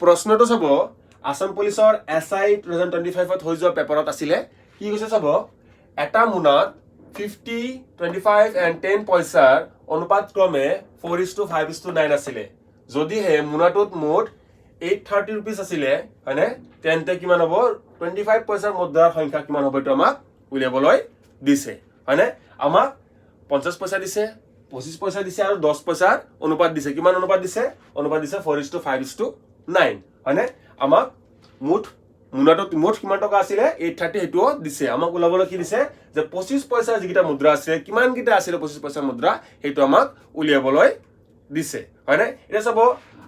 প্ৰশ্নটো চাব আসাম পুলিচৰ SI 2025ত হৈ যোৱা পেপাৰত আছিলে কি কৈছে চাব এটা মোনাত 50, 25 and 10 পইচাৰ অনুপাত ক্ৰমে 4:5:9 আছিলে যদিহে মোনাটোত মুঠ 830 rupees আছিলে হয়নে তেন্তে কিমান হ'ব 25 পইচাৰ মুদ্ৰাৰ সংখ্যা কিমান হ'ব এটো আমাক উলিয়াবলৈ দিছে হয়নে আমাক 50 পইচা দিছে 25 পইচা দিছে আৰু 10 পইচাৰ অনুপাত দিছে কিমান অনুপাত দিছে 4:5:9 হয়নে আমাক মুঠ মুনাটোত মুঠ কিমান টকা আছিলে 830 হেতুও দিছে আমাক উলাবলৈ কি দিছে যে 25 পইচাৰ যিকিটা মুদ্ৰা আছে কিমান কিটা আছিল 25 পইচাৰ মুদ্ৰা হেতু আমাক উলিয়াবলৈ দিছে হয়নে এটা চাব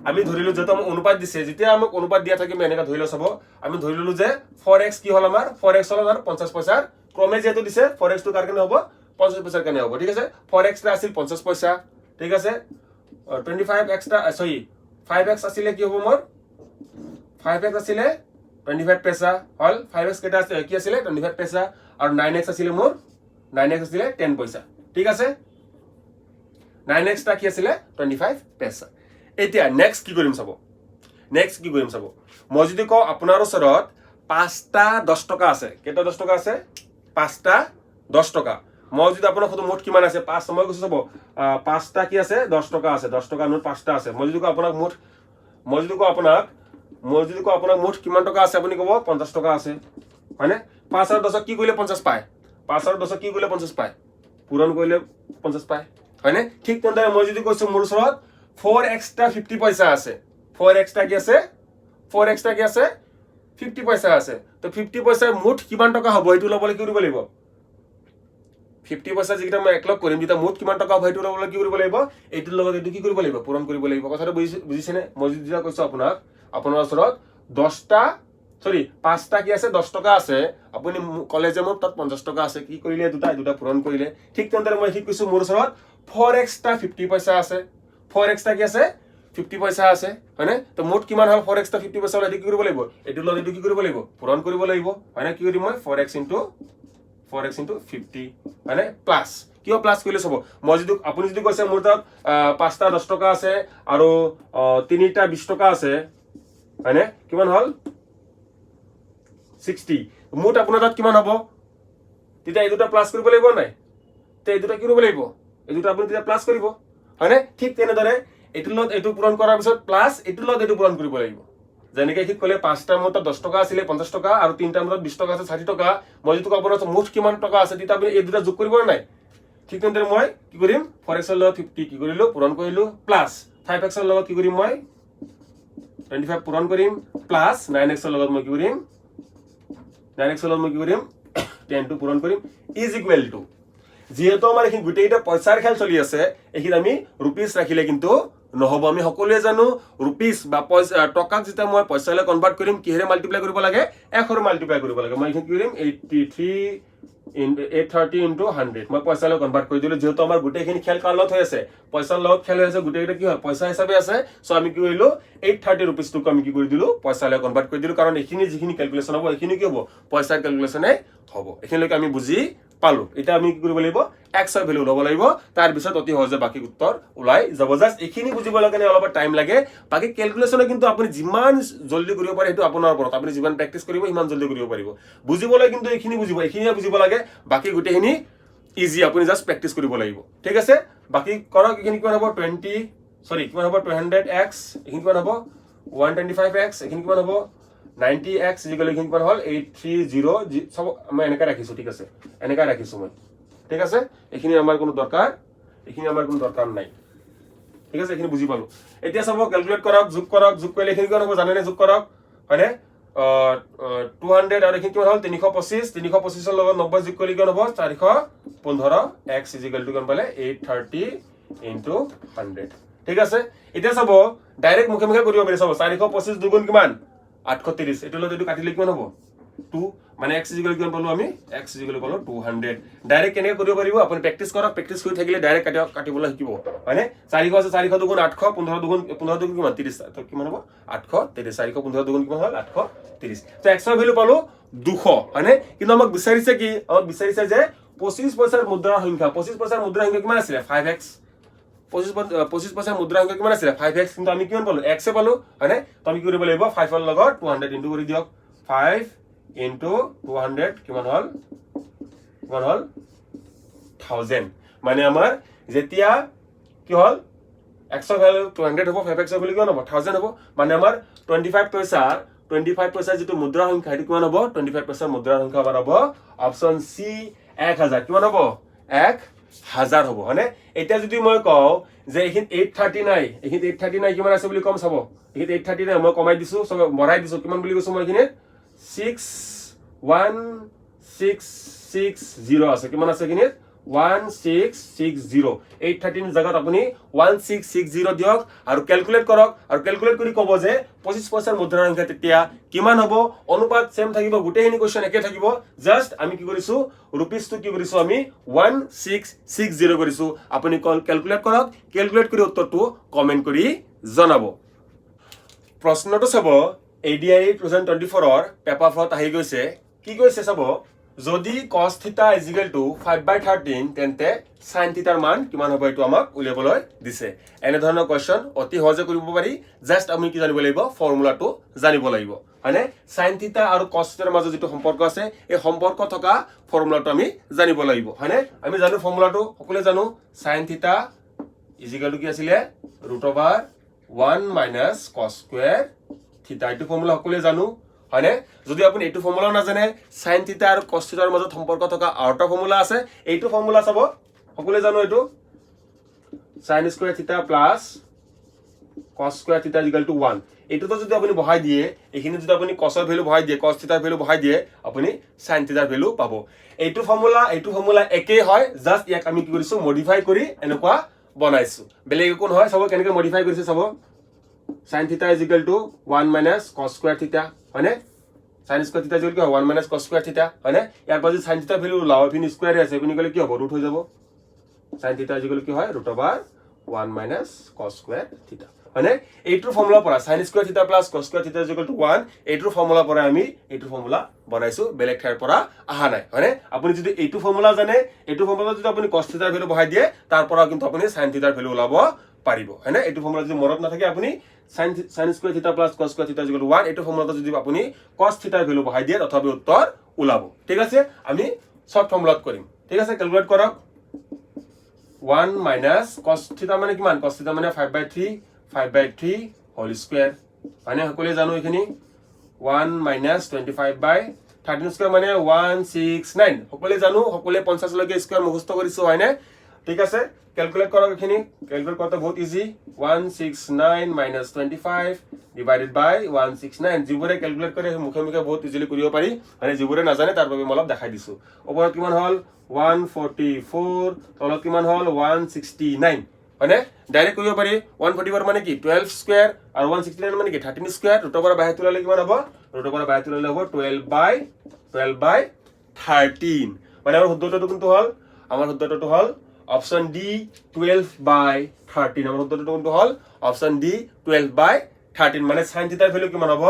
আমি ধৰিলো যেটো আমাক অনুপাত দিছে যেতিয়া আমাক অনুপাত দিয়া থাকে এনেকা ধৰিলো চাব আমি ধৰিলো যে 4x কি হল আমাৰ 4x হল আমাৰ 50 পইচাৰ ক্ৰমে যেটো দিছে 4x টো কাৰ কাৰণে হ'ব 50 পইচাৰ কাৰণে হ'ব ঠিক আছে 4x টা আছিল 50 পইচা ঠিক আছে 25x টা সৰি 5x আছিলে কি হ'ব মোৰ 5x আছিলে 25 পইচা হল 5x কেটা আছে কি আছিলে 25 পইচা আৰু 9x আছিলে মোৰ 9x আছিলে 10 পইচা ঠিক আছে 9x টা কি আছিলে 25 পইচা এতিয়া নেক্সট কি কৰিম চাব মই যদি কও আপোনাৰ ওচৰত 5টা 10 টকা আছে কেটা 10 টকা আছে 5টা 10 টকা মই যদি আপোনাক কতো মুঠ কিমান আছে 5 মই কৈছো চাব 5টা কি আছে 10 টকা আছে 10 টকা নোট 5টা আছে মই যদি কও আপোনাক মুঠ কিমান টকা আছে আপুনি কব 50 টকা আছে হয়নে 5 আৰু 10 কি কৰিলে 50 পায় 5 আৰু 10 কি কৰিলে 50 পায় পূৰণ কৰিলে 50 পায় হয়নে ঠিক তেনেদৰে মই যদি কৈছো মোৰ ওচৰত 4x টা 50 পইচা আছে 4x টা কি আছে 50 পইচা আছে তো 50 পইচাৰ মুঠ কিমান টকা হ'ব এটো লবলৈ কি কৰিব লাগিব 50 পইচা যেটা মই একলগ কৰিম যেটা মুঠ কিমান টকা হ'ব এটো লবলৈ কি কৰিব লাগিব এটোৰ লগত এটো কি কৰিব লাগিব পূৰণ কৰিব লাগিব কথাটো বুজিছেনে মই যেটা কৈছো আপোনাৰ ওচৰত 10টা সৰি 5টা কি আছে 10 টকা আছে আপুনি কলেজে মোৰ তাত 50 টকা আছে কি কৰিলে দুটা পূৰণ কৰিলে ঠিক তেনেদৰে মই কি কৈছো মোৰ ওচৰত 4x টা 50 পইচা আছে 4x টা কি আছে 50 পইচা আছে হয়নে তো মুঠ কিমান হল 4x টা 50 পইচা হলে কি কৰিব লাগিব এটো লগত এটো কি কৰিব লাগিব পূৰণ কৰিব লাগিব হয়নে কি কৰিম মই 4x into 50 হয়নে প্লাস কিয় প্লাস কৰিলে হ'ব মই যদি আপুনি যদি কৈছে মোৰ তাত 5টা 10 টকা আছে আৰু 3টা 20 টকা আছে হয়নে কিমান হল 60 মুঠ আপোনাৰ তাত কিমান হ'ব তেতিয়া এই দুটা প্লাস কৰিব লাগিব নাই তে এই দুটা কি কৰিব লাগিব এই দুটা আপুনি তেতিয়া প্লাস কৰিব হয়নে ঠিক তেনেদৰে এটোৰ লগত এটো পূৰণ কৰাৰ পিছত প্লাস এটোৰ লগত এটো পূৰণ কৰিব লাগিব যেনেকৈ কি কলে 5টা মুঠ 10 টকা আছিল 50 টকা আৰু 3টা মুঠ 20 টকা আছে 60 টকা মই যদি আপোনাৰ মুঠ কিমান টকা আছে তেতিয়া আপুনি এই দুটা যোগ কৰিব নাই ঠিক তেনেদৰে মই কি কৰিম 4x ৰ লগত 50 কি কৰিলো পূৰণ কৰিলো প্লাস 5x ৰ লগত কি কৰিম মই 25 পূৰণ কৰিম প্লাস 9x ৰ লগত মই কি কৰিম 10 টো পূৰণ কৰিম ইজ ইকুৱেল টু যেহেতু আমাৰ এই গুটেইটা পইচাৰ খেল চলি আছে এখিনি আমি ৰুপিস ৰাখিলে কিন্তু নহব আমি সকলোৱে জানো ৰুপিস বা পইচা টকাক যেটা মই পইচালৈ কনভাৰ্ট কৰিম কিহেৰে মাল্টিপ্লাই কৰিব লাগে 1 ৰ মাল্টিপ্লাই কৰিব লাগে মই কি কৰিম 830 into 100 মই পইচালৈ কনভাৰ্ট কৰি দিলো যেহেতু আমাৰ গুটেইখিনি খেল কালত হৈ আছে পইচাৰ লগত খেল হৈ আছে গুটেইটা কি হয় পইচা হিচাপে আছে সো আমি কি কৰিলো 830 rupees টো আমি কি কৰি দিলো পইচালৈ কনভাৰ্ট কৰি দিলো কাৰণ এখিনি যিখিনি ক্যালকুলেশন হ'ব এখিনি কি হ'ব পইচাৰ ক্যালকুলেশনে হ'ব এখিনিলৈকে আমি বুজি পালো এটা আমি কি কৰিব লাগিব x ৰ ভ্যালু লব লাগিব তাৰ পিছত অতি সহজে বাকি উত্তৰ ওলাই যাব জাস্ট এখিনি বুজিবলৈ কাৰণে অলপ টাইম লাগে বাকি ক্যালকুলেশনে কিন্তু আপুনি যিমান জলদি কৰিব পাৰে হেতু আপোনাৰ ওপৰত আপুনি যিমান প্ৰেক্টিস কৰিব ইমান জলদি কৰিব পাৰিব বুজিবলৈ কিন্তু এখিনি বুজিব লাগে বাকি গুটেখিনি ইজি আপুনি জাস্ট প্ৰেক্টিস কৰিব লাগিব ঠিক আছে বাকি কৰক এখিনি কিমান হ'ব 200x এখিনি কিমান হ'ব 125x এখিনি কিমান হ'ব 90x ইকুৱেল এখিনি কিমান হ'ল 830 সব মই এনেকা ৰাখিছো ঠিক আছে এনেকা ৰাখিছো মই ঠিক আছে এখিনি আমাৰ কোনো দৰকাৰ নাই ঠিক আছে এখিনি বুজি পালো এতিয়া সব ক্যালকুলেট কৰক যোগ কৰিলে এখিনি কিমান হ'ব জানেনে যোগ কৰক হয়নে 200 আৰু এখিনি কিমান হ'ল 325 ৰ লগত 90 যোগ কৰিলে কিমান হ'ব 415x ইকুৱেল টু কিমান পালে 830 into 100 ঠিক আছে এতিয়া সব ডাইৰেক্ট মুখে কৰিব পাৰি সব 425 দুগুণ কিমান 830 এটো লগত এটো কাটিলে কিমান হ'ব 2 মানে x ইকুৱেল কিমান পালো আমি x ইকুৱেল পালো 200 ডাইৰেক্ট কেনে কৰিব পাৰিব আপুনি প্ৰেক্টিস কৰি থাকিলে ডাইৰেক্ট কাটিবলৈ শিকিব হয়নে 400 আছে 400 দুগুণ 800 15 দুগুণ কিমান 30 তো কিমান হ'ব 830 415 দুগুণ কিমান হ'ল 830 তো x ৰ ভ্যালু পালো 200 হয়নে কিন্তু আমাক বিচাৰিছে যে 25 পইচাৰ মুদ্ৰাৰ সংখ্যা কিমান আছিল 5x 25% মুদ্ৰা সংখ্যা কিমান আছিলে 5x কিন্তু আমি কিমান পালো x এ পালো হয়নে তো আমি কি কৰিব লাগিব 5 ৰ লগত 200 ইনটু কৰি দিয়ক 5 ইনটু 200 কিমান হল 1000 মানে আমাৰ যেতিয়া কি হল x ৰ ভ্যালু 200 হ'ব 5x ৰ ভ্যালু কিমান হ'ব 1000 হ'ব মানে আমাৰ 25 পইচা যেটো মুদ্ৰা সংখ্যা এটো কিমান হ'ব 25 পইচা মুদ্ৰা সংখ্যা আমাৰ হ'ব অপচন সি 1000 কিমান হ'ব 1000 হ'ব হয়নে এটা যদি মই কও যে এইখিন 830 নাই এইখিন 830 কিমান আছে বুলি কম চাব এইখিন 830 নাই মই কমাই দিছো সব বঢ়াই দিছো কিমান বুলি কৈছো মই এইখিন 61660 আছে কিমান আছে এইখিন 1660 813 জায়গাত আপুনি 1660 দিয়ক আৰু ক্যালকুলেট কৰক আৰু ক্যালকুলেট কৰি কব যে 25% মুদ্ৰা সংখ্যা তেতিয়া কিমান হ'ব অনুপাত সেম থাকিব গুটেখিনি কোৱেশ্চন একে থাকিব জাস্ট আমি কি কৰিছো रुपीस তো কি কৰিছো আমি 1660 কৰিছো আপুনি ক্যালকুলেট কৰক ক্যালকুলেট কৰি উত্তৰটো কমেন্ট কৰি জনাব প্ৰশ্নটো চাব ADI 2024 ৰ পেপাৰ ফ্ৰত আহি গৈছে কি কৈছে চাব যদি cos theta is equal to 5/13 তেন্তে sin theta ৰ মান কিমান হ'ব এটো আমাক উলিয়াবলৈ দিছে এনে ধৰণৰ কোৱেশ্চন অতি সহজে কৰিব পাৰি জাস্ট আমি কি জানিব লাগিব ফৰ্মুলাটো জানিব লাগিব মানে sin theta আৰু cos theta ৰ মাজত যেটো সম্পৰ্ক আছে এই সম্পৰ্ক থকা ফৰ্মুলাটো আমি জানিব লাগিব হয়নে আমি জানো ফৰ্মুলাটো সকলে জানো sin theta is equal to কি আছিল √1 - cos square theta এটো ফৰ্মুলা সকলে জানো হয়নে যদি আপুনি এটো ফৰ্মুলা না জানে sin theta আৰু cos theta ৰ মাজত সম্পৰ্ক থকা আউটা ফৰ্মুলা আছে এইটো ফৰ্মুলা চাব সকলে জানো এটো sin square theta plus cos square theta = 1 এটো তো যদি আপুনি বহাই দিয়ে এখিনি যদি আপুনি cos ৰ ভ্যালু বহাই দিয়ে cos theta ৰ ভ্যালু বহাই দিয়ে আপুনি sin theta ৰ ভ্যালু পাবো এইটো ফৰ্মুলা একেই হয় জাস্ট ইয়াক আমি কি কৰিছো মডিফাই কৰি এনেকুৱা বনাইছো বেলেগ কোন হয় চাব কেনেকৈ মডিফাই কৰিছে চাব sin theta = 1 - cos square theta হয়নে sin square theta = 1 - cos square theta হয়নে ইয়াৰ পাছত sin theta ভ্যালু লাও ফিনি স্কয়াৰ আছে আপুনি কলে কি হ'ব ৰুট হৈ যাব sin theta = কি হয় √1 - cos square theta হয়নে এইটোৰ ফৰ্মুলা পৰা sin square theta plus cos square theta = 1 এইটোৰ ফৰ্মুলা পৰা আমি এইটো ফৰ্মুলা বনাইছো বেলেগ ঠাইৰ পৰা আহা নাই হয়নে আপুনি যদি এইটো ফৰ্মুলা জানে এইটো ফৰ্মুলা যদি আপুনি cos theta ৰ ভ্যালু বহাই দিয়ে তাৰ পৰা কিন্তু আপুনি sin theta ৰ ভ্যালু ওলাব পাৰিব হয়নে এইটো ফৰ্মুলা যদি মনত নাথাকে আপুনি sin square theta plus cos square theta = 1 এইটো ফৰ্মুলাটো যদি আপুনি cos theta ৰ ভ্যালু বহাই দিয়ে তথাপি উত্তৰ ওলাব ঠিক আছে আমি শৰ্ট ফৰ্মুলাত কৰিম ঠিক আছে ক্যালকুলেট কৰক 1 - cos theta মানে কিমান cos theta মানে 5/3 হোল স্কয়ার মানে সকলে জানো এখিনি 1 - 25/13 স্কয়ার মানে 169 সকলে জানো সকলে 50 লৈকে স্কয়ার মুখস্থ কৰিছো হয়নে ঠিক আছে ক্যালকুলেট কৰক এখিনি ক্যালকুলেট কৰতে বহুত ইজি 169 - 25 ডিভাইডেড বাই 169 জিবুৰে ক্যালকুলেট কৰে মুখে মুখে বহুত ইজিলি কৰিব পাৰি মানে জিবুৰে নাজানে তাৰ বাবে মই অলপ দেখাই দিছো ওপৰত কিমান হল 144 তলত কিমান হল 169 হয়নে ডাইৰেক্ট কৰিব পাৰি 144 মানে কি 12 স্কয়াৰ আৰু 169 মানে কি 13 স্কয়াৰ ৰুটৰ পৰা বাহিৰ তুলালে কিমান হ'ব ৰুটৰ পৰা বাহিৰ তুলালে হ'ব 12/13 মানে আমাৰ শুদ্ধটো কোনটো হল আমাৰ শুদ্ধটো হল অপশন ডি 12/13 আমাৰ উত্তৰটো কোনটো হল অপশন ডি 12/13 মানে sin theta ৰ ভ্যালু কিমান হ'ব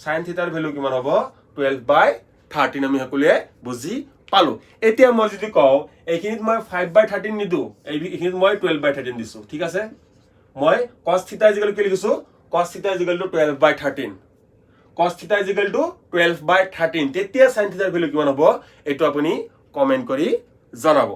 sin theta ৰ ভ্যালু কিমান হ'ব 12/13 আমি সকলোৱে বুজি পালো এতিয়া মই যদি কও এইখিনিত মই 5/13 নিদু এইখিনিত মই 12/13 দিছো ঠিক আছে মই cos theta = কি লিখিছো cos theta = 12/13 cos theta = 12/13 তেতিয়া sin theta ৰ ভ্যালু কিমান হ'ব এটো আপুনি কমেন্ট কৰি জনাব